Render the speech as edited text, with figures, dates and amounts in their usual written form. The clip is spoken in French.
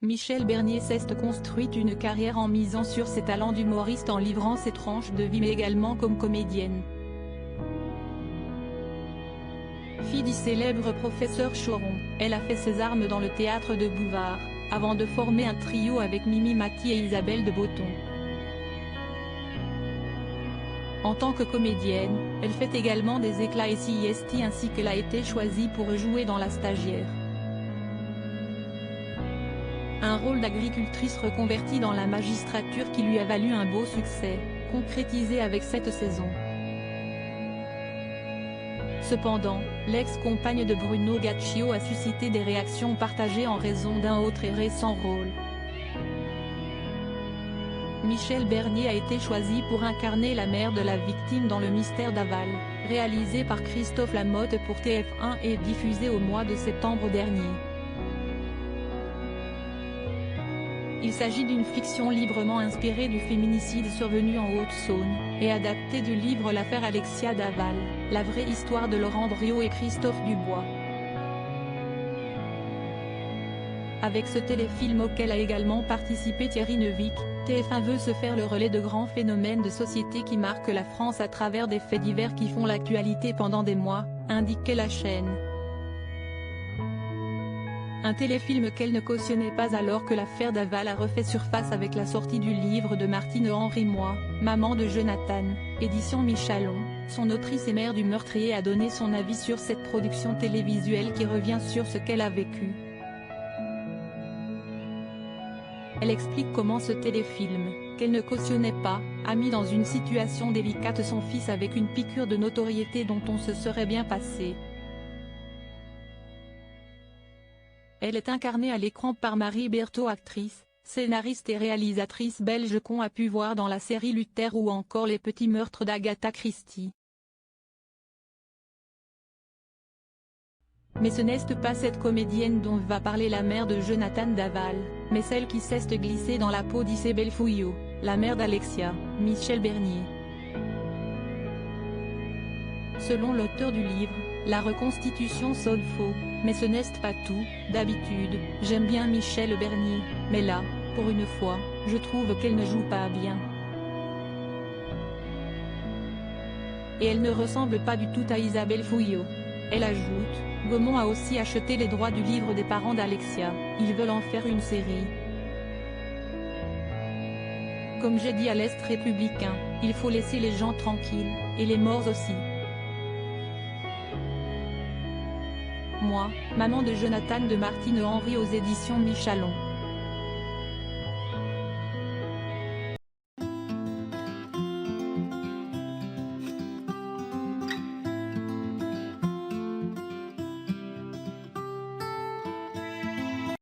Michel Bernier s'est construit une carrière en misant sur ses talents d'humoriste en livrant ses tranches de vie mais également comme comédienne. Fille du célèbre professeur Choron, elle a fait ses armes dans le théâtre de Bouvard, avant de former un trio avec Mimi Mati et Isabelle de Botton. En tant que comédienne, elle fait également des éclats et siestes ainsi qu'elle a été choisie pour jouer dans La Stagiaire. Un rôle d'agricultrice reconvertie dans la magistrature qui lui a valu un beau succès, concrétisé avec cette saison. Cependant, l'ex-compagne de Bruno Gaccio a suscité des réactions partagées en raison d'un autre et récent rôle. Michel Bernier a été choisi pour incarner la mère de la victime dans Le Mystère d'Aval, réalisé par Christophe Lamotte pour TF1 et diffusé au mois de septembre dernier. Il s'agit d'une fiction librement inspirée du féminicide survenu en Haute-Saône, et adaptée du livre L'affaire Alexia Daval, la vraie histoire de Laurent Briot et Christophe Dubois. Avec ce téléfilm auquel a également participé Thierry Neuvik, TF1 veut se faire le relais de grands phénomènes de société qui marquent la France à travers des faits divers qui font l'actualité pendant des mois, indiquait la chaîne. Un téléfilm qu'elle ne cautionnait pas alors que l'affaire Daval a refait surface avec la sortie du livre de Martine Henry Moi, Maman de Jonathan, édition Michalon. Son autrice et mère du meurtrier a donné son avis sur cette production télévisuelle qui revient sur ce qu'elle a vécu. Elle explique comment ce téléfilm, qu'elle ne cautionnait pas, a mis dans une situation délicate son fils avec une piqûre de notoriété dont on se serait bien passé. Elle est incarnée à l'écran par Marie Berthaud, actrice, scénariste et réalisatrice belge qu'on a pu voir dans la série Luther ou encore Les Petits Meurtres d'Agatha Christie. Mais ce n'est pas cette comédienne dont va parler la mère de Jonathan Daval, mais celle qui s'est glissée dans la peau d'Isabelle Fouillot, la mère d'Alexia, Michel Bernier. Selon l'auteur du livre, la reconstitution sonne faux, mais ce n'est pas tout. D'habitude, j'aime bien Michel Bernier, mais là, pour une fois, je trouve qu'elle ne joue pas bien. Et elle ne ressemble pas du tout à Isabelle Fouillot. Elle ajoute, Gaumont a aussi acheté les droits du livre des parents d'Alexia, ils veulent en faire une série. Comme j'ai dit à l'Est républicain, il faut laisser les gens tranquilles, et les morts aussi. Moi, Maman de Jonathan de Martine Henry aux éditions Michalon.